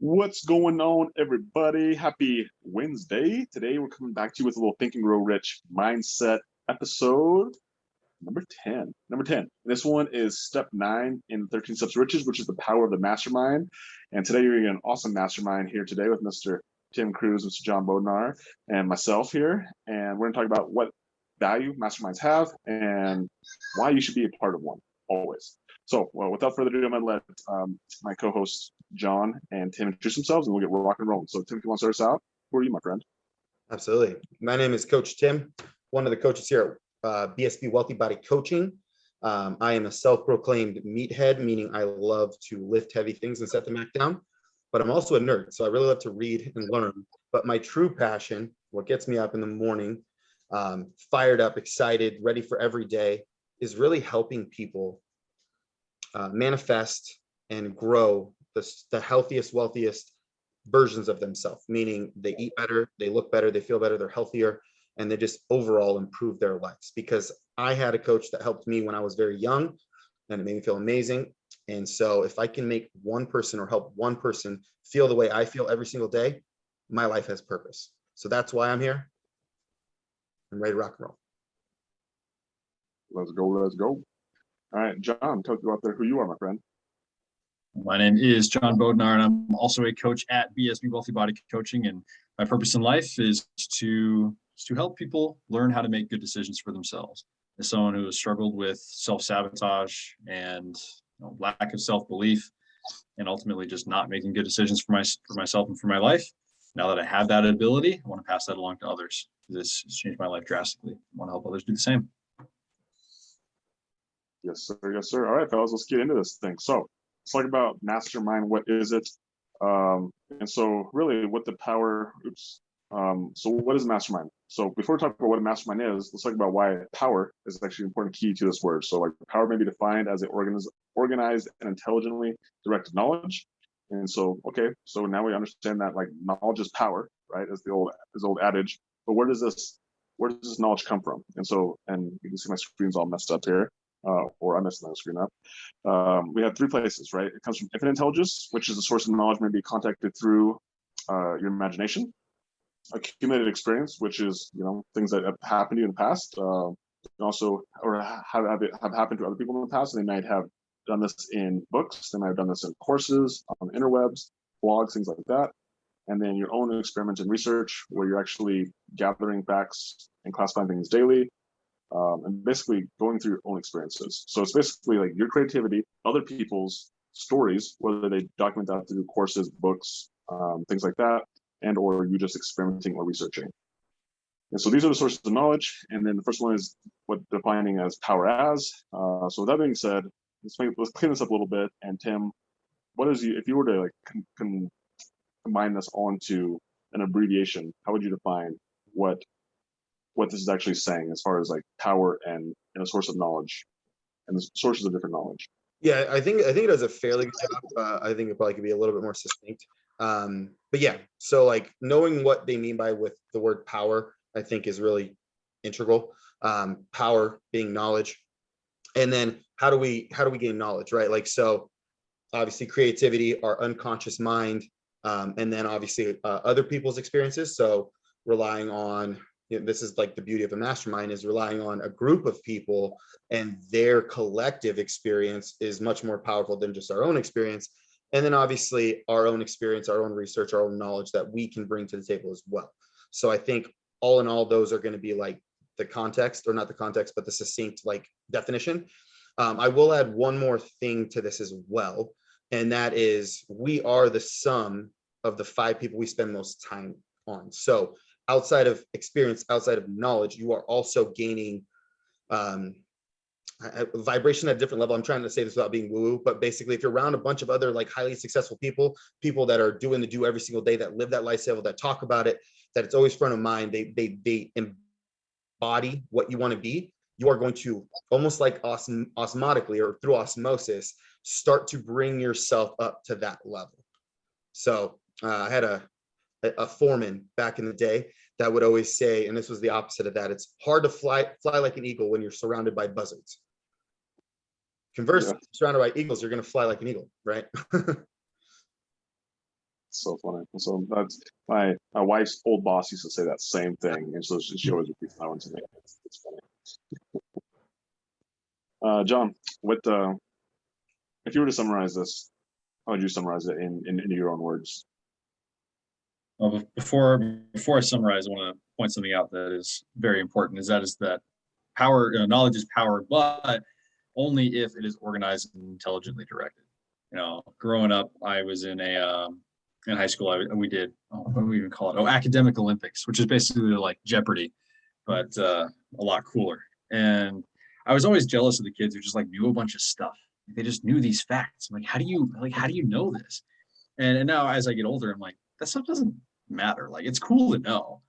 What's going on, everybody? Happy Wednesday. Today, we're coming back to you with a little Think and Grow Rich mindset episode number 10. Number 10. This one is step 9 in 13 Steps to Riches, which is the power of the mastermind. And today, you're getting an awesome mastermind here today with Mr. Tim Cruz, Mr. John Bodnar, and myself here. And we're going to talk about what value masterminds have and why you should be a part of one always. So, without further ado, I'm going to let my co-hosts John and Tim introduce themselves, and we'll get rock and rolling. So, Tim, if you want to start us out, who are you, my friend? Absolutely. My name is Coach Tim, one of the coaches here at BSB Wealthy Body Coaching. I am a self-proclaimed meathead, meaning I love to lift heavy things and set them back down. But I'm also a nerd, so I really love to read and learn. But my true passion, what gets me up in the morning, fired up, excited, ready for every day, is really helping people manifest and grow the healthiest, wealthiest versions of themselves, meaning they eat better, they look better, they feel better, they're healthier, and they just overall improve their lives. Because I had a coach that helped me when I was very young, and it made me feel amazing. And so if I can make one person or help one person feel the way I feel every single day, my life has purpose. So that's why I'm here. I'm ready to rock and roll. Let's go. Let's go. All right, John, tell you out there who you are, my friend. My name is John Bodnar, and I'm also a coach at BSB Wealthy Body Coaching. And my purpose in life is to help people learn how to make good decisions for themselves. As someone who has struggled with self-sabotage and lack of self-belief, and ultimately just not making good decisions for myself and for my life, now that I have that ability, I want to pass that along to others. This has changed my life drastically. I want to help others do the same. Yes, sir. Yes, sir. All right, fellas, let's get into this thing. So let's talk about mastermind. What is it? And so really what the power, so what is a mastermind? So before we talk about what a mastermind is, let's talk about why power is actually an important key to this word. So like power may be defined as an organized and intelligently directed knowledge. And so, okay, so now we understand that like knowledge is power, right? As the old adage. But where does this knowledge come from? And so, and you can see my screen's all messed up here. Or I messed the screen up. We have 3 places, right? It comes from infinite intelligence, which is a source of knowledge may be contacted through your imagination. Accumulated experience, which is things that have happened to you in the past, also or have happened to other people in the past. And they might have done this in books, they might have done this in courses, on the interwebs, blogs, things like that. And then your own experiment and research, where you're actually gathering facts and classifying things daily. And basically going through your own experiences. So it's basically like your creativity, other people's stories, whether they document that through courses, books, things like that, and or you just experimenting or researching. And so these are the sources of knowledge. And then the first one is what defining as power as. So with that being said, let's clean this up a little bit. And Tim, if you were to like combine this onto an abbreviation, how would you define what this is actually saying as far as like power and a source of knowledge and the sources of different knowledge? Yeah, I think it does a fairly good job. I think it probably could be a little bit more succinct. But yeah, so like knowing what they mean by with the word power, I think is really integral. Power being knowledge. And then how do we gain knowledge, right? Like, so obviously creativity, our unconscious mind, and then obviously other people's experiences. So relying on, this is like the beauty of a mastermind, is relying on a group of people, and their collective experience is much more powerful than just our own experience. And then obviously our own experience, our own research, our own knowledge that we can bring to the table as well. So I think all in all, those are going to be like the context, or not the context, but the succinct like definition. I will add one more thing to this as well. And that is, we are the sum of the 5 people we spend most time on. So outside of experience, outside of knowledge, you are also gaining vibration at a different level. I'm trying to say this without being woo-woo, but basically if you're around a bunch of other like highly successful people that are doing the do every single day, that live that lifestyle, that talk about it, that it's always front of mind, they embody what you want to be, you are going to almost like osmotically or through osmosis start to bring yourself up to that level. So I had a foreman back in the day that would always say, and this was the opposite of that, it's hard to fly like an eagle when you're surrounded by buzzards. Conversely, surrounded by eagles, you're going to fly like an eagle, right? So funny. So that's my wife's old boss used to say that same thing, and so she always repeats that one to me. It's funny. John, what if you were to summarize this? How would you summarize it in your own words? Well, before I summarize, I want to point something out that is very important. Is that power, knowledge is power, but only if it is organized and intelligently directed. Growing up, I was in high school. We did what do we even call it? Oh, academic Olympics, which is basically like Jeopardy, but a lot cooler. And I was always jealous of the kids who just like knew a bunch of stuff. They just knew these facts. I'm like, how do you know this? And now as I get older, I'm like, that stuff doesn't matter. Like, it's cool to know.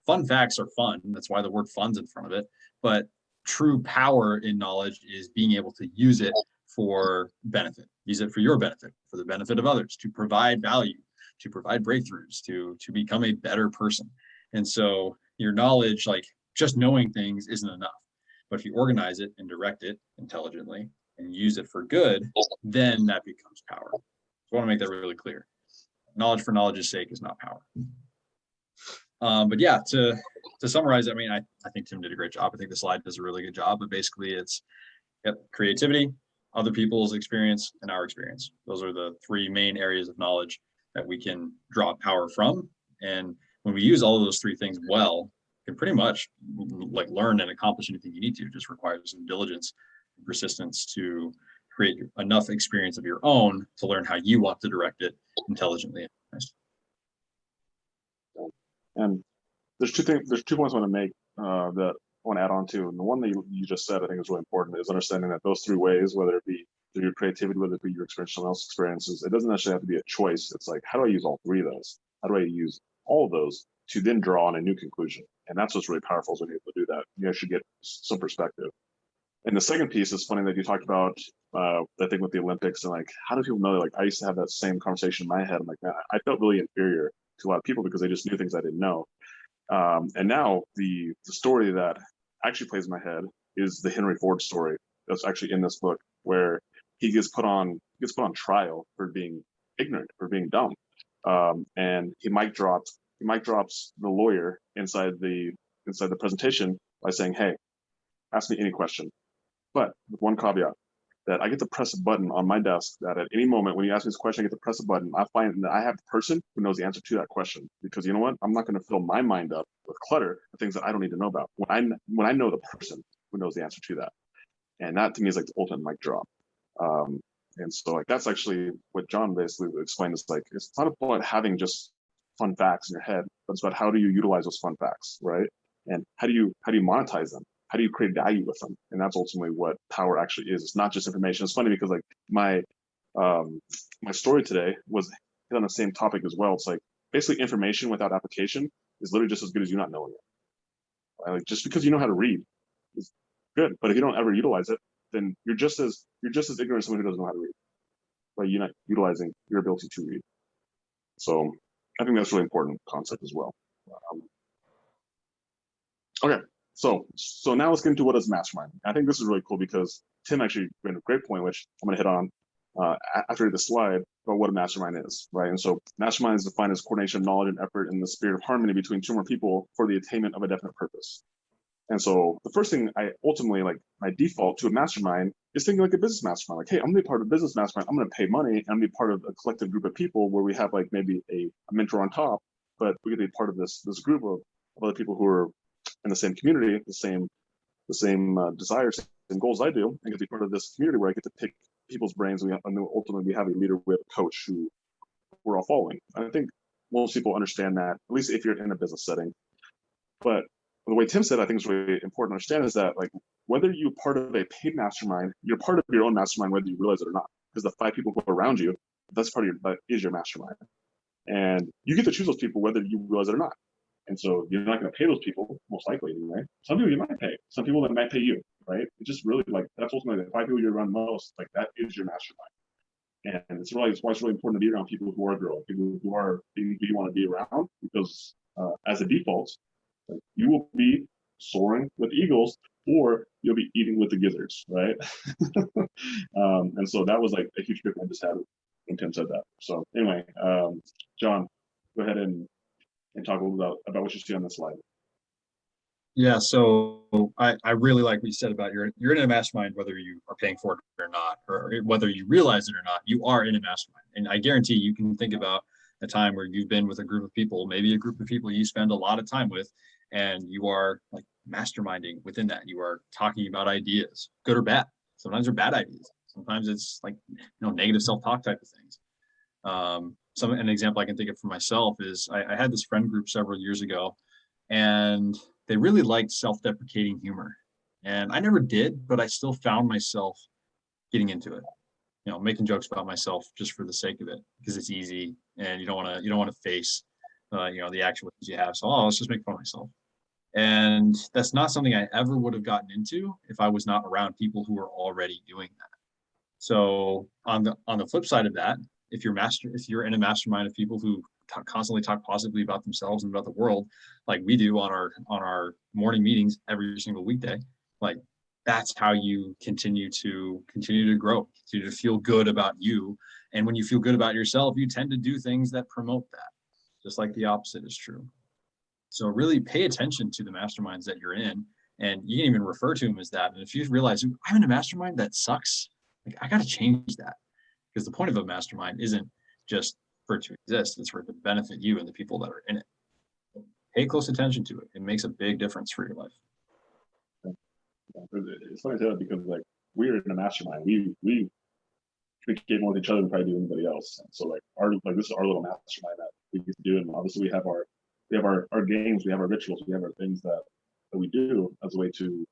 Fun facts are fun. That's why the word fun's in front of it. But true power in knowledge is being able to use it for benefit, use it for your benefit, for the benefit of others, to provide value, to provide breakthroughs, to become a better person. And so your knowledge, like just knowing things isn't enough. But if you organize it and direct it intelligently and use it for good, then that becomes power. So I want to make that really clear. Knowledge for knowledge's sake is not power. But yeah, to summarize, I mean, I think Tim did a great job. I think the slide does a really good job, but basically it's creativity, other people's experience, and our experience. Those are the three main areas of knowledge that we can draw power from. And when we use all of those three things well, you can pretty much like learn and accomplish anything you need to. It just requires some diligence and persistence to create enough experience of your own to learn how you want to direct it intelligently. And there's two points I want to make that I want to add on to. And the one that you just said, I think is really important, is understanding that those three ways, whether it be through your creativity, whether it be your experience, someone else's experiences, it doesn't necessarily have to be a choice. It's like, how do I use all three of those? How do I use all of those to then draw on a new conclusion? And that's what's really powerful, is when you're able to do that. You actually get some perspective. And the second piece is funny that you talked about, I think with the Olympics, and like, how do people know? Like, I used to have that same conversation in my head. I'm like, man, I felt really inferior to a lot of people because they just knew things I didn't know. And now the story that actually plays in my head is the Henry Ford story that's actually in this book, where he gets put on trial for being ignorant, for being dumb. And he mic drops the lawyer inside the presentation by saying, "Hey, ask me any question, but with one caveat, that I get to press a button on my desk that at any moment when you ask me this question, I get to press a button. I find that I have the person who knows the answer to that question, because you know what? I'm not going to fill my mind up with clutter of things that I don't need to know about. When I know the person who knows the answer to that." And that to me is like the ultimate mic drop. And so like that's actually what John basically explained, is like, it's not about having just fun facts in your head, but it's about how do you utilize those fun facts, right? And how do you monetize them? How do you create value with them? And that's ultimately what power actually is. It's not just information. It's funny because like my story today was hit on the same topic as well. It's like basically information without application is literally just as good as you not knowing it. Right? Like, just because you know how to read is good, but if you don't ever utilize it, then you're just as ignorant as someone who doesn't know how to read, by you not utilizing your ability to read. So I think that's a really important concept as well. Okay, so now let's get into what is Mastermind. I think this is really cool because Tim actually made a great point, which I'm going to hit on after the slide, about what a mastermind is, right? And so mastermind is defined as coordination of knowledge and effort in the spirit of harmony between two or more people for the attainment of a definite purpose. And so the first thing I ultimately, like, my default to a mastermind is thinking like a business mastermind. Like, hey, I'm gonna be part of a business mastermind. I'm gonna pay money and I'm gonna be part of a collective group of people where we have like maybe a mentor on top, but we get to be part of this group of other people who are in the same community, the same desires and goals I do, and get to be part of this community where I get to pick people's brains, and ultimately we have a leader, we have a coach who we're all following. I think most people understand that, at least if you're in a business setting. But the way Tim said, I think is really important to understand, is that like, whether you're part of a paid mastermind, you're part of your own mastermind, whether you realize it or not, because the 5 people who are around you, that is your mastermind. And you get to choose those people whether you realize it or not. And so you're not going to pay those people, most likely anyway. Some people you might pay, some people that might pay you, right? It just really, like, that's ultimately the 5 people you're around most, like, that is your mastermind. And it's why it's really important to be around people who are growing, people who are who you want to be around, because as a default, like, you will be soaring with eagles, or you'll be eating with the gizzards, right? And so that was like a huge gift I just had when Tim said that. So anyway, John, go ahead and talk a little about what you see on the slide. Yeah, so I really like what you said about you're in a mastermind, whether you are paying for it or not, or whether you realize it or not, you are in a mastermind. And I guarantee you can think about a time where you've been with a group of people, maybe a group of people you spend a lot of time with, and you are like masterminding within that. You are talking about ideas, good or bad. Sometimes they're bad ideas. Sometimes it's like, negative self-talk type of things. An example I can think of for myself is I had this friend group several years ago, and they really liked self-deprecating humor. And I never did, but I still found myself getting into it, making jokes about myself just for the sake of it, because it's easy and you don't want to face, the actual things you have. So, let's just make fun of myself. And that's not something I ever would have gotten into if I was not around people who are already doing that. So on the flip side of that, if you're in a mastermind of people who constantly talk positively about themselves and about the world, like we do on our morning meetings every single weekday, like that's how you continue to grow, continue to feel good about you. And when you feel good about yourself, you tend to do things that promote that, just like the opposite is true. So really pay attention to the masterminds that you're in, and you can even refer to them as that. And if you realize I'm in a mastermind that sucks, like I got to change that, because the point of a mastermind isn't just for it to exist, it's for it to benefit you and the people that are in it. Pay close attention to it. It makes a big difference for your life. It's funny to say that because like we're in a mastermind. We communicate more with each other than probably do anybody else. And so this is our little mastermind that we get to do. And obviously we have our games, we have our rituals, we have our things that we do as a way to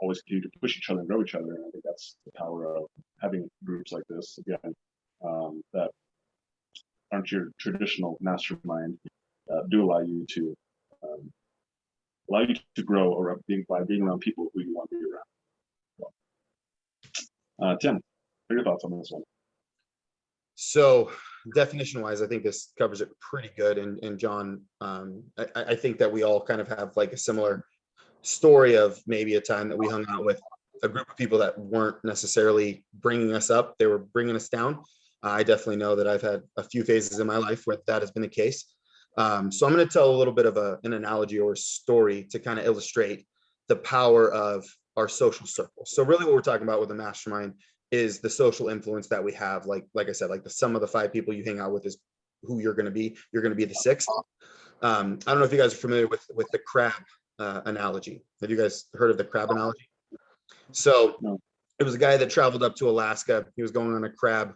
always continue to push each other and grow each other. And I think that's the power of having groups like this, again, that aren't your traditional mastermind, do allow you to grow or by being around people who you want to be around. So, Tim, what are your thoughts on this one? So definition wise, I think this covers it pretty good. And John, I think that we all kind of have like a similar story of maybe a time that we hung out with a group of people that weren't necessarily bringing us up, they were bringing us down. I definitely know that I've had a few phases in my life where that has been the case. So I'm going to tell a little bit of an analogy or a story to kind of illustrate the power of our social circle. So really what we're talking about with a mastermind is the social influence that we have. Like I said, like the sum of the 5 people you hang out with is who you're going to be. You're going to be the 6th. I don't know if you guys are familiar with the crab analogy. Have you guys heard of the crab analogy? So it was a guy that traveled up to Alaska. He was going on a crab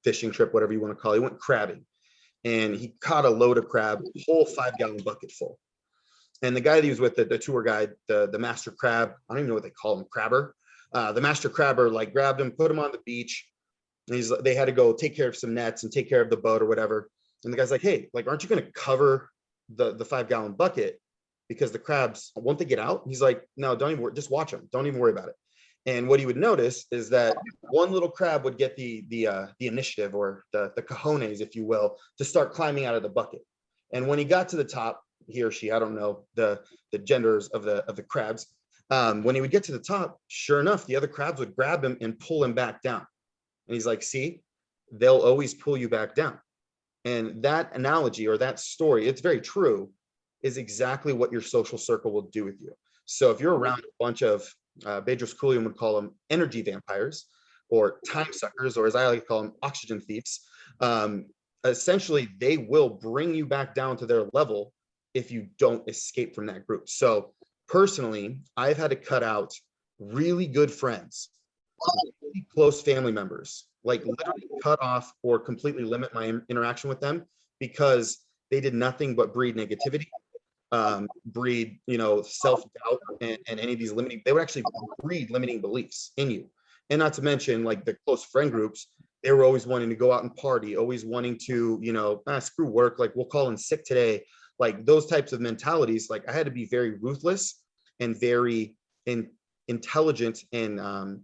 fishing trip, whatever you want to call it. He went crabbing, and he caught a load of crab, whole 5-gallon bucket full. And the guy that he was with, the tour guide, the master crab, I don't even know what they call him, crabber. The master crabber like grabbed him, put him on the beach, and they had to go take care of some nets and take care of the boat or whatever. And the guy's like, hey, like, aren't you going to cover the 5-gallon bucket? Because the crabs, won't they get out? He's like, no, don't even worry, just watch them. Don't even worry about it. And what he would notice is that one little crab would get the initiative, or the cojones, if you will, to start climbing out of the bucket. And when he got to the top, he or she, I don't know the genders of the crabs. When he would get to the top, sure enough, the other crabs would grab him and pull him back down. And he's like, see, they'll always pull you back down. And that analogy, or that story, it's very true, is exactly what your social circle will do with you. So if you're around a bunch of, Bedros Koulian would call them energy vampires, or time suckers, or as I like to call them, oxygen thieves, essentially they will bring you back down to their level if you don't escape from that group. So personally, I've had to cut out really good friends, really close family members, like literally cut off or completely limit my interaction with them, because they did nothing but breed negativity, breed, self-doubt, and any of these they would actually breed limiting beliefs in you. And not to mention, like, the close friend groups, they were always wanting to go out and party, always wanting to, screw work, like, we'll call in sick today, like those types of mentalities. Like, I had to be very ruthless and very intelligent and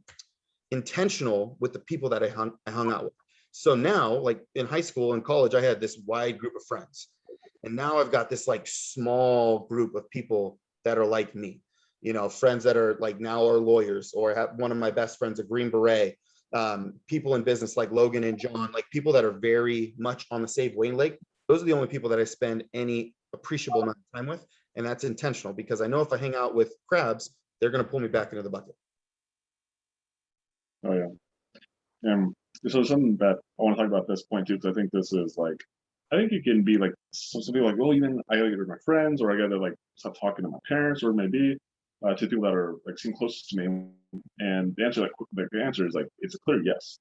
intentional with the people that I hung out with. So now, like in high school and college, I had this wide group of friends. And now I've got this like small group of people that are like me, friends that are like now are lawyers, or I have one of my best friends, a Green Beret, People in business like Logan and John, like people that are very much on the same wavelength, those are the only people that I spend any appreciable amount of time with. And that's intentional because I know if I hang out with crabs, they're going to pull me back into the bucket. Oh yeah. And so something that I want to talk about this point too, because I think this is like, I think it can be like something like, well, even I gotta get rid of my friends, or I gotta like stop talking to my parents, or maybe to people that are like seem closest to me. And the answer, like the answer is like it's a clear yes.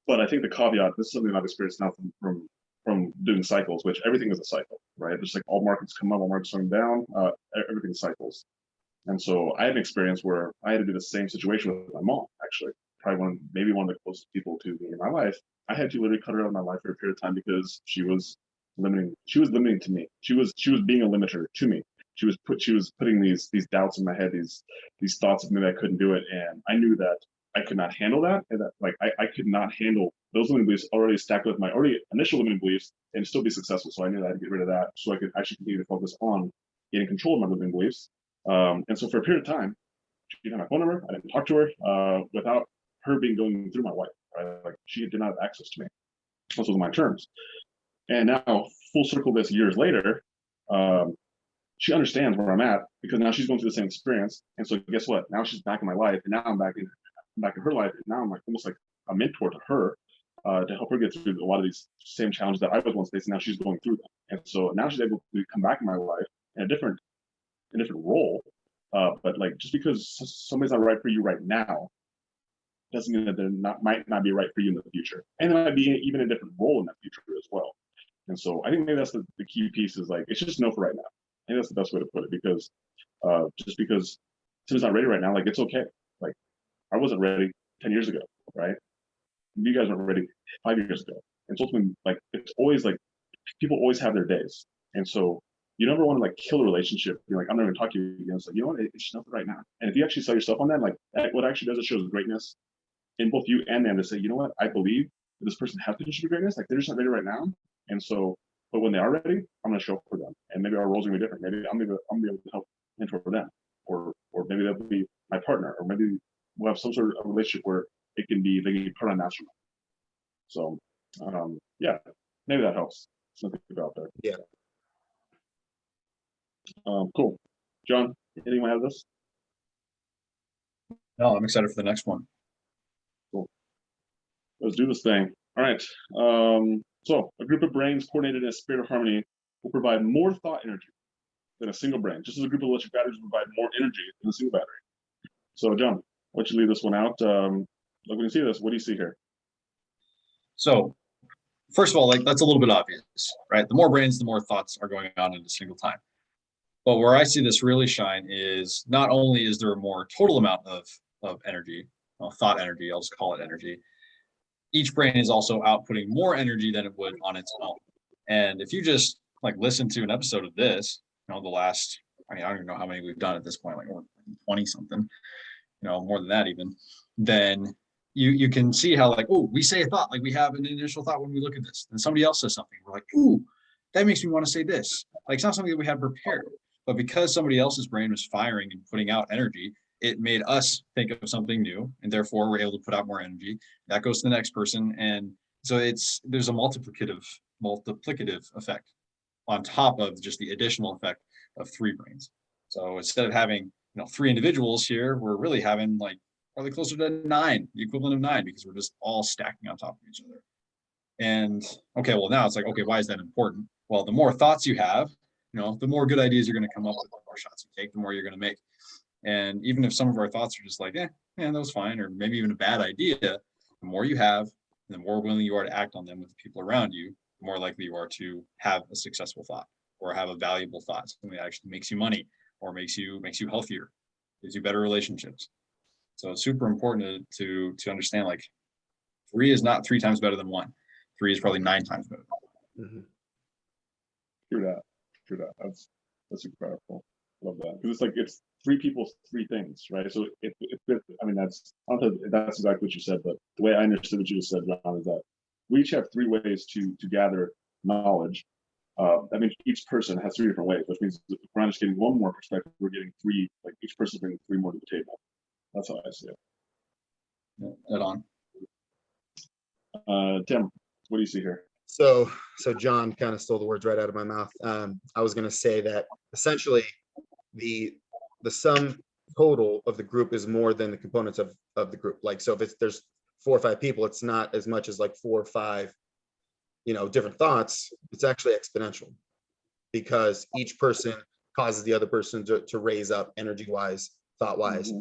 But I think the caveat, this is something I've experienced now from doing cycles, which everything is a cycle, right? Just like all markets come up, all markets come down, everything cycles. And so I had an experience where I had to do the same situation with my mom, actually, probably maybe one of the closest people to me in my life. I had to literally cut her out of my life for a period of time because she was limiting to me. She was being a limiter to me. She was putting these doubts in my head, these thoughts of maybe I couldn't do it. And I knew that I could not handle that. And that like I could not handle those limiting beliefs already stacked with my already initial limiting beliefs and still be successful. So I knew that I had to get rid of that so I could actually continue to focus on getting control of my limiting beliefs. And so for a period of time, she didn't have my phone number. I didn't talk to her without her going through my wife. Right? Like she did not have access to me. Those were my terms. And now, full circle this years later, she understands where I'm at because now she's going through the same experience. And so guess what? Now she's back in my life, and now I'm back in her life. And now I'm like almost like a mentor to her to help her get through a lot of these same challenges that I was once facing. Now she's going through them, and so now she's able to come back in my life in a different role. But like just because somebody's not right for you right now doesn't mean that might not be right for you in the future, and there might be even a different role in that future as well. And so I think maybe that's the key piece is like it's just no for right now. I think that's the best way to put it because just because somebody's not ready right now, like it's okay. Like I wasn't ready 10 years ago, right? You guys weren't ready 5 years ago. And so ultimately, like it's always like people always have their days, and so you never want to like kill a relationship. You're like, I'm not going to talk to you again. It's like, you know what? It's just nothing right now. And if you actually sell yourself on that, like what actually does it shows greatness in both you and them to say, you know what? I believe that this person has potential for greatness. Like they're just not ready right now. And so, but when they are ready, I'm going to show up for them. And maybe our roles are going to be different. Maybe I'm going to be able to help mentor for them, or maybe they'll be my partner, or maybe we'll have some sort of relationship where they can be part of Mastermind. So, yeah, maybe that helps. Something to go out there. Yeah. Cool. John, anyone have this? No, I'm excited for the next one. Cool. Let's do this thing. All right. So a group of brains coordinated in a spirit of harmony will provide more thought energy than a single brain, just as a group of electric batteries will provide more energy than a single battery. So John, why don't you leave this one out? Look, when you see this, what do you see here? So first of all, like that's a little bit obvious, right? The more brains, the more thoughts are going on at a single time. But where I see this really shine is not only is there a more total amount of energy, thought energy, I'll just call it energy. Each brain is also outputting more energy than it would on its own. And if you just like listen to an episode of this, the last, I don't even know how many we've done at this point, like 20 something, more than that even, then you can see how like, oh, we say a thought, like we have an initial thought when we look at this, and somebody else says something. We're like, ooh, that makes me want to say this. Like it's not something that we had prepared, but because somebody else's brain was firing and putting out energy, it made us think of something new, and therefore we're able to put out more energy. That goes to the next person, and so there's a multiplicative effect on top of just the additional effect of three brains. So instead of having 3 individuals here, we're really having like probably closer to 9, the equivalent of 9, because we're just all stacking on top of each other. And okay, well now it's like, okay, why is that important? Well, the more thoughts you have, the more good ideas you're going to come up with, the more shots you take, the more you're going to make. And even if some of our thoughts are just like, that was fine, or maybe even a bad idea, the more you have, the more willing you are to act on them with the people around you, the more likely you are to have a successful thought or have a valuable thought, something that actually makes you money or makes you healthier, gives you better relationships. So it's super important to understand like 3 is not 3 times better than 1. 3 is probably 9 times better. Mm-hmm. True that. That's incredible. Love that, because it's like it's 3 people, 3 things, right? So that's exactly what you said, but the way I understood what you just said, John, is that we each have 3 ways to gather knowledge. That means each person has 3 different ways, which means if we're not just getting 1 more perspective, we're getting 3. Like each person brings 3 more to the table. That's how I see it. Yeah, head on. Tim, what do you see here? So John kind of stole the words right out of my mouth. I was going to say that essentially the sum total of the group is more than the components of the group. Like, so if there's 4 or 5 people, it's not as much as like 4 or 5, different thoughts. It's actually exponential because each person causes the other person to raise up energy wise, thought wise.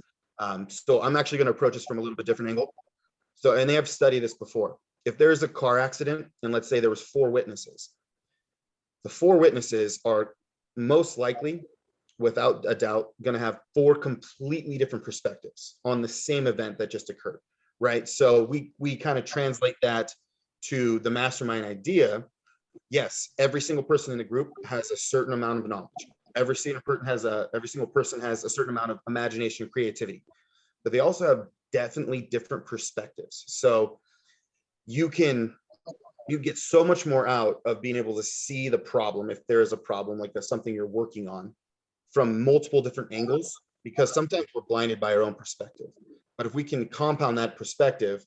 So I'm actually going to approach this from a little bit different angle. So, and they have studied this before. If there's a car accident, and let's say there was 4 witnesses, the 4 witnesses are most likely, without a doubt, going to have 4 completely different perspectives on the same event that just occurred, right? So we kind of translate that to the mastermind idea. Yes, every single person in the group has a certain amount of knowledge. Every single person has a certain amount of imagination and creativity, but they also have definitely different perspectives. So you get so much more out of being able to see the problem, if there is a problem, like that's something you're working on, from multiple different angles, because sometimes we're blinded by our own perspective. But if we can compound that perspective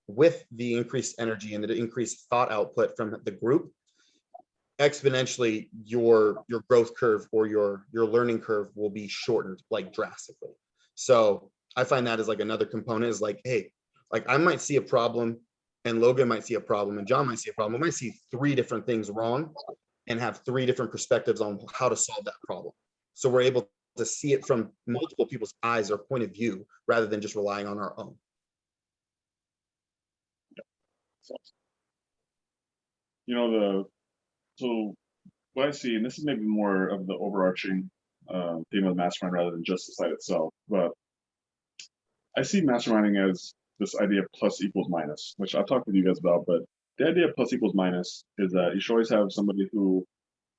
with the increased energy and the increased thought output from the group, exponentially your growth curve or your learning curve will be shortened like drastically. So I find that as like another component is like, hey, like I might see a problem and Logan might see a problem and John might see a problem. I might see 3 different things wrong and have 3 different perspectives on how to solve that problem. So we're able to see it from multiple people's eyes or point of view rather than just relying on our own. So what I see, and this is maybe more of the overarching theme of mastermind rather than just the site itself, but I see masterminding as this idea of plus equals minus, which I've talked with you guys about, but the idea of plus equals minus is that you should always have somebody who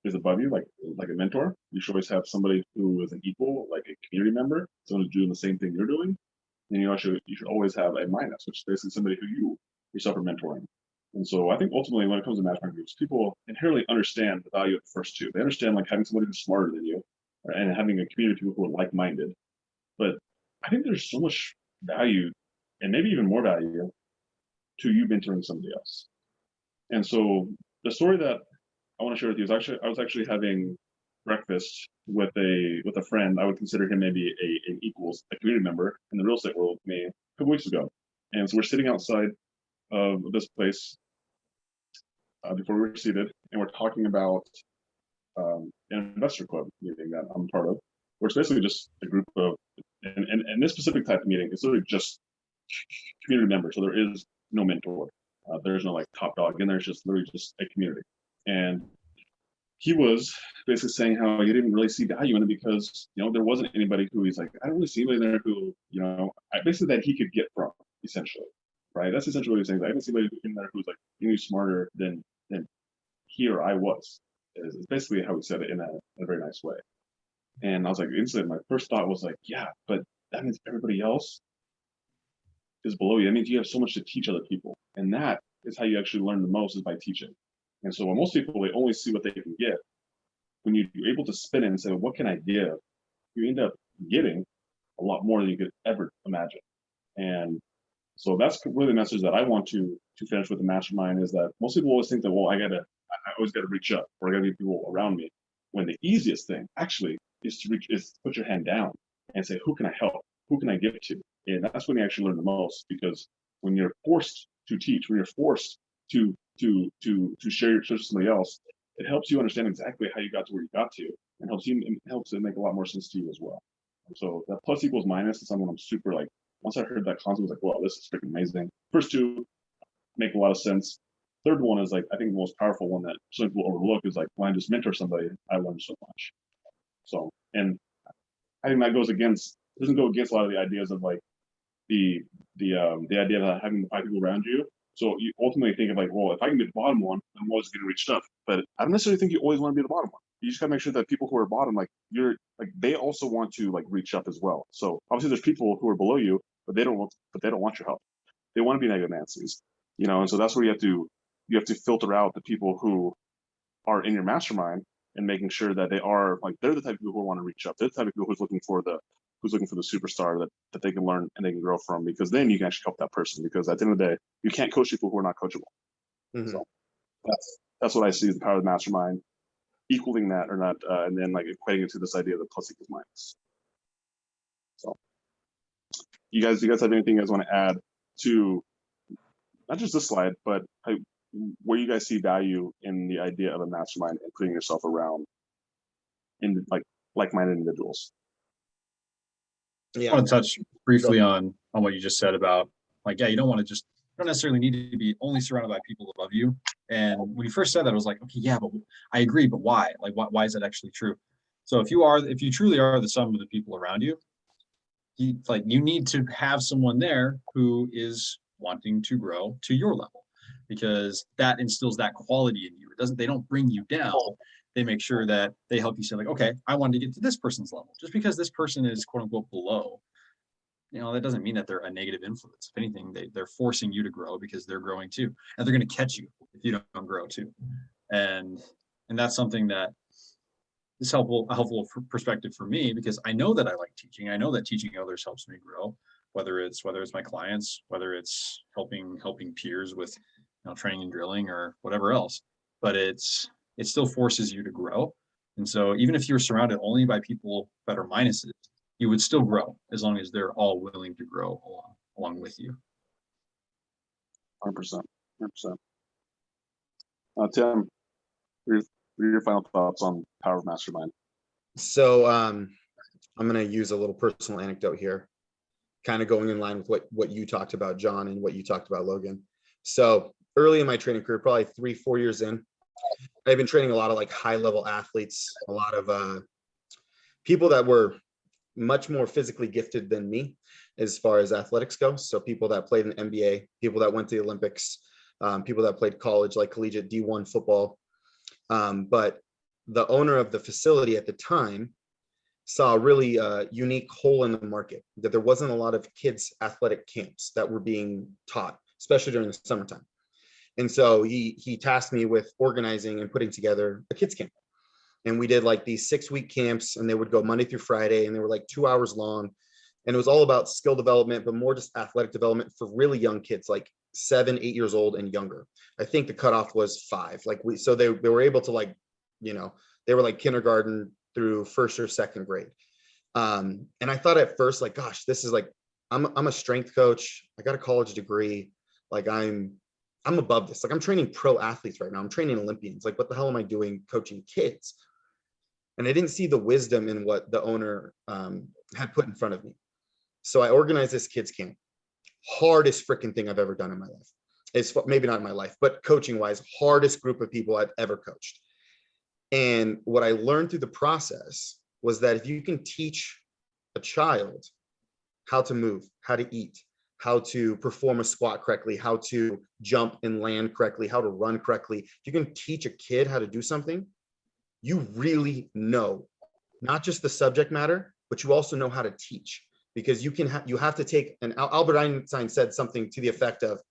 is above you, like a mentor. You should always have somebody who is an equal, like a community member, someone who's doing the same thing you're doing. And you should always have a minus, which is basically somebody who you yourself are mentoring. And so I think ultimately when it comes to mastermind groups, people inherently understand the value of the first 2. They understand like having somebody who's smarter than you and having a community of people who are like-minded. But I think there's so much value and maybe even more value to you mentoring somebody else. And so the story that I want to share with you is I was actually having breakfast with a friend. I would consider him maybe a community member in the real estate world with me a couple weeks ago. And so we're sitting outside of this place before we were seated, and we're talking about an investor club meeting that I'm part of, where it's basically just a group of, and this specific type of meeting is literally just community members. So there is no mentor. There's no like top dog in there. It's just literally just a community. And he was basically saying how he didn't really see value in it because, there wasn't anybody who he's like, I don't really see anybody there who, basically that he could get from, essentially, right? That's essentially what he's saying. I didn't see anybody in there who's like any smarter than he or I was. It's basically how he said it in a very nice way. And I was like, instantly, my first thought was like, yeah, but that means everybody else is below you. That means you have so much to teach other people. And that is how you actually learn the most, is by teaching. And so when most people, they only see what they can get. When you're able to spin it and say, what can I give? You end up getting a lot more than you could ever imagine. And so that's really the message that I want to finish with the mastermind, is that most people always think that, well, I always got to reach up, or I got to get people around me. When the easiest thing actually is to put your hand down and say, who can I help? Who can I give to? And that's when you actually learn the most, because when you're forced to teach, when you're forced to share your search with somebody else, it helps you understand exactly how you got to where you got to, and helps it make a lot more sense to you as well. And so that plus equals minus is something I'm super like. Once I heard that concept, I was like, wow, this is freaking amazing. First 2 make a lot of sense. Third one is like, I think the most powerful one that some people overlook is like, when I just mentor somebody, I learn so much. So, and I think that doesn't go against a lot of the ideas of like the idea of having the 5 people around you. So you ultimately think of like, well, if I can be the bottom one, I'm always going to reach stuff. But I don't necessarily think you always want to be the bottom one. You just got to make sure that people who are bottom, like they also want to like reach up as well. So obviously there's people who are below you, but they don't want your help. They want to be negative Nancy's, and so that's where you have to filter out the people who are in your mastermind, and making sure that they're the type of people who want to reach up. They're the type of people who's who's looking for the superstar that they can learn and they can grow from, because then you can actually help that person, because at the end of the day, you can't coach people who are not coachable. Mhm. So that's what I see as the power of the mastermind, equaling that or not, and then like equating it to this idea of the plus equals minus. So you guys have anything you guys want to add to not just this slide, but where you guys see value in the idea of a mastermind and putting yourself around in like-minded individuals? I Yeah. want to touch briefly on what you just said about like, yeah, you don't necessarily need to be only surrounded by people above you. And when you first said that, I was like, okay, yeah, but I agree, but why? Like, why is that actually true? So if you truly are the sum of the people around you, you need to have someone there who is wanting to grow to your level, because that instills that quality in you. They don't bring you down. They make sure that they help you say like, okay, I wanted to get to this person's level. Just because this person is quote unquote below, that doesn't mean that they're a negative influence. If anything, they're forcing you to grow because they're growing too. And they're going to catch you if you don't grow too. And that's something that is a helpful perspective for me, because I know that I like teaching. I know that teaching others helps me grow, whether it's my clients, whether it's helping peers with training and drilling or whatever else. But it still forces you to grow. And so even if you're surrounded only by people that are minuses, you would still grow as long as they're all willing to grow along with you. 100%. Tim, what are your final thoughts on power of mastermind? So I'm going to use a little personal anecdote here, kind of going in line with what you talked about, John, and what you talked about, Logan. So early in my training career, probably 3-4 years in, I've been training a lot of like high level athletes, a lot of people that were much more physically gifted than me as far as athletics go. So people that played in the NBA, people that went to the Olympics, people that played college, like collegiate D1 football. But the owner of the facility at the time saw a really unique hole in the market, that there wasn't a lot of kids athletic camps that were being taught, especially during the summertime. And so he tasked me with organizing and putting together a kids camp. And we did like these 6-week camps, and they would go Monday through Friday, and they were like 2 hours long. And it was all about skill development, but more just athletic development for really young kids, like 7, 8 years old and younger. I think the cutoff was 5. So they were able to they were like kindergarten through first or second grade. And I thought at first, like, gosh, this is like, I'm a strength coach. I got a college degree. Like I'm above this. Like I'm training pro athletes right now. I'm training Olympians. Like, what the hell am I doing coaching kids? And I didn't see the wisdom in what the owner had put in front of me. So I organized this kids camp. Hardest freaking thing I've ever done in my life. It's maybe not in my life, but coaching wise, hardest group of people I've ever coached. And what I learned through the process was that if you can teach a child how to move, how to eat, how to perform a squat correctly, how to jump and land correctly, how to run correctly, if you can teach a kid how to do something, you really know not just the subject matter, but you also know how to teach, because you have to take, and Albert Einstein said something to the effect of,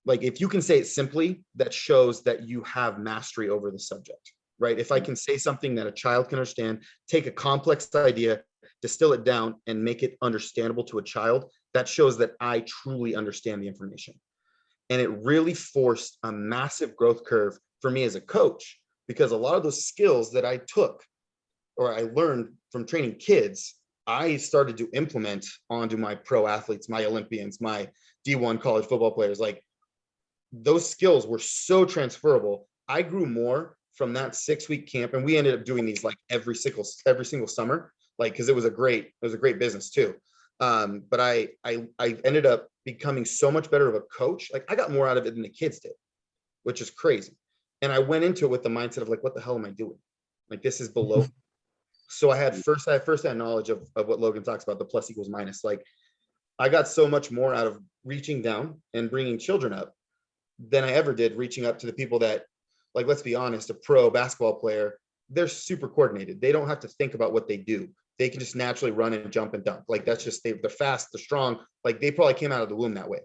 like, if you can say it simply, that shows that you have mastery over the subject, right? If I can say something that a child can understand, take a complex idea, distill it down and make it understandable to a child, that shows that I truly understand the information. And it really forced a massive growth curve for me as a coach, because a lot of those skills that I took or I learned from training kids, I started to implement onto my pro athletes, my Olympians, my D1 college football players. Like, those skills were so transferable. I grew more from that 6-week camp, and we ended up doing these like every single summer, like, because it was a great business too. But I ended up becoming so much better of a coach. Like, I got more out of it than the kids did, which is crazy. And I went into it with the mindset of like, what the hell am I doing? Like, this is below. So I had first-hand knowledge of what Logan talks about, the plus equals minus. Like, I got so much more out of reaching down and bringing children up than I ever did reaching up to the people that, like, let's be honest, a pro basketball player, they're super coordinated. They don't have to think about what they do. They can just naturally run and jump and dunk. Like, that's just, they're fast, they're strong. Like, they probably came out of the womb that way.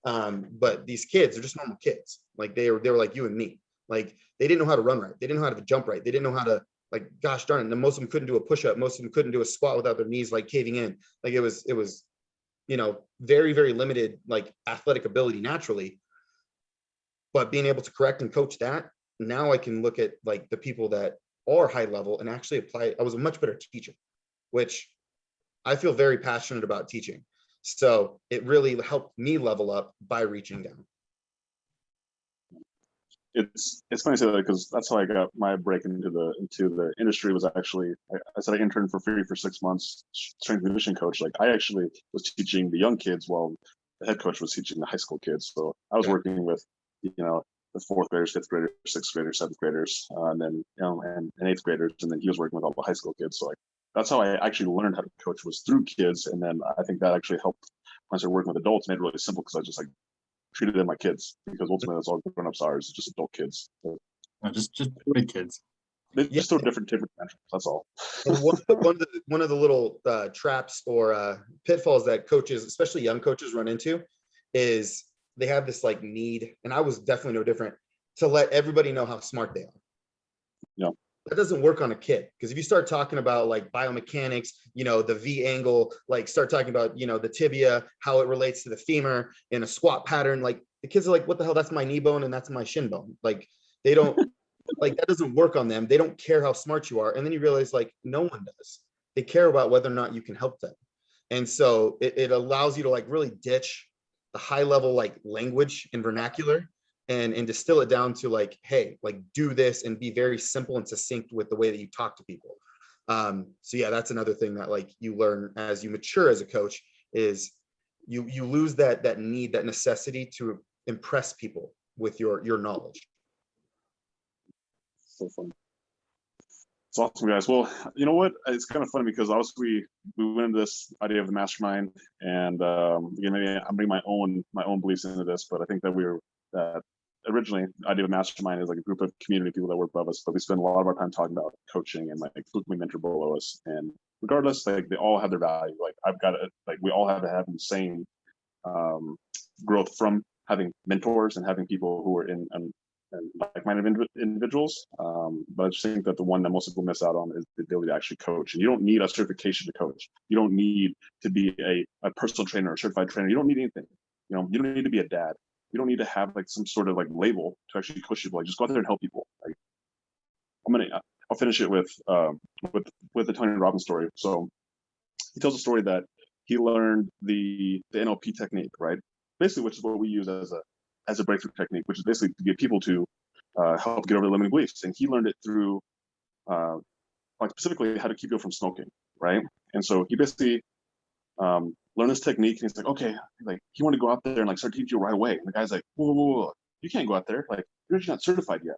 But these kids are just normal kids. Like, they were like you and me. Like, they didn't know how to run right. They didn't know how to jump right. They didn't know how to like, gosh darn it, and most of them couldn't do a push-up, most of them couldn't do a squat without their knees like caving in. Like it was, very, very limited like athletic ability naturally. But being able to correct and coach that, now I can look at like the people that are high level and actually apply. I was a much better teacher, which I feel very passionate about teaching. So it really helped me level up by reaching down. It's funny to say that because that's how I got my break into the industry. Was actually I said I interned for free for 6 months, strength and conditioning coach. Like I actually was teaching the young kids while the head coach was teaching the high school kids. So I was working with the fourth graders, fifth graders, sixth graders, seventh graders, and then and eighth graders, and then he was working with all the high school kids. So like that's how I actually learned how to coach, was through kids, and then I think that actually helped when I started working with adults. Made it really simple because I just like treated them like kids, because ultimately that's all grown-ups are, is just adult kids. So No, just big kids. they just throw different tantrums. That's all. And one of the little traps or pitfalls that coaches, especially young coaches, run into is they have this like need, and I was definitely no different, to let everybody know how smart they are. Yeah. That doesn't work on a kid, because if you start talking about like biomechanics, the V angle, like start talking about, the tibia, how it relates to the femur in a squat pattern, like the kids are like, what the hell, that's my knee bone and that's my shin bone. Like they don't, like that doesn't work on them. They don't care how smart you are. And then you realize like no one does. They care about whether or not you can help them. And so it allows you to like really ditch the high level like language and vernacular and distill it down to like, hey, like do this, and be very simple and succinct with the way that you talk to people. So yeah, that's another thing that like you learn as you mature as a coach, is you lose that need, that necessity to impress people with your knowledge. So fun. It's awesome, guys. Well, you know what? It's kind of funny because obviously we went into this idea of the mastermind, and again, maybe I'm bringing my own beliefs into this, but I think that originally the idea of mastermind is like a group of community people that work above us, but we spend a lot of our time talking about coaching and like who can we mentor below us, and regardless, like they all have their value. Like we all have to have the same growth from having mentors and having people who are in like-minded individuals. But I just think that the one that most people miss out on is the ability to actually coach. And you don't need a certification to coach. You don't need to be a personal trainer or a certified trainer. You don't need anything. You don't need to be a dad. You don't need to have like some sort of like label to actually coach people. Like just go out there and help people. Like I'll finish it with the Tony Robbins story. So he tells a story that he learned the NLP technique, right? Basically, which is what we use as a breakthrough technique, which is basically to get people to help get over their limiting beliefs. And he learned it through like specifically how to keep people from smoking, right? And so he basically learned this technique, and he's like, okay, like he wanted to go out there and like start teaching you right away. And the guy's like, whoa, you can't go out there, like you're not certified yet.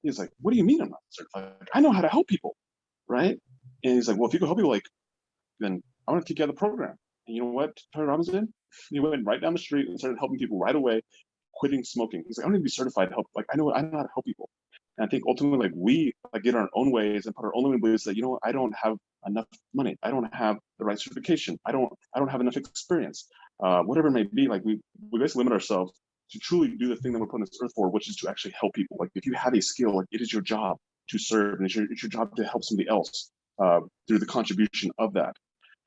He's like, what do you mean I'm not certified? Like, I know how to help people, right? And he's like, well, if you can help people, like, then I want to kick you out of the program. And you know what Tony Robbins did? He went right down the street and started helping people right away, quitting smoking. He's like, I don't need to be certified to help. Like, I know how to help people. And I think ultimately, like we like get our own ways and put our own limiting beliefs that, I don't have enough money. I don't have the right certification. I don't have enough experience. Whatever it may be, like we basically limit ourselves to truly do the thing that we're put on this earth for, which is to actually help people. Like if you have a skill, like it is your job to serve, and it's your job to help somebody else through the contribution of that.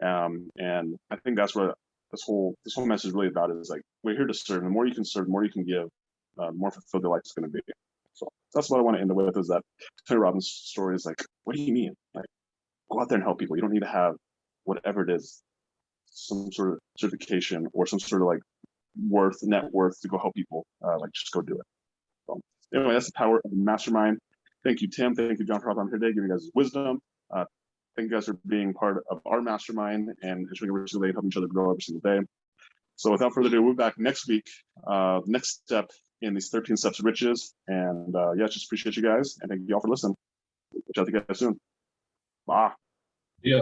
And I think that's what this whole message is really about, is like we're here to serve. The more you can serve, the more you can give, the more fulfilled your life is going to be. So that's what I want to end with, is that Tony Robbins' story is like, what do you mean? Like, go out there and help people. You don't need to have whatever it is, some sort of certification or some sort of like net worth to go help people. Like just go do it. So anyway, that's the power of the mastermind. Thank you, Tim. Thank you, John, for hopping on here today, giving you guys wisdom. Thank you guys for being part of our mastermind and ensuring we're helping each other grow every single day. So without further ado, we'll be back next week. Next step in these 13 steps of riches. And just appreciate you guys. And thank you all for listening. Catch you guys soon. Bye. Yeah.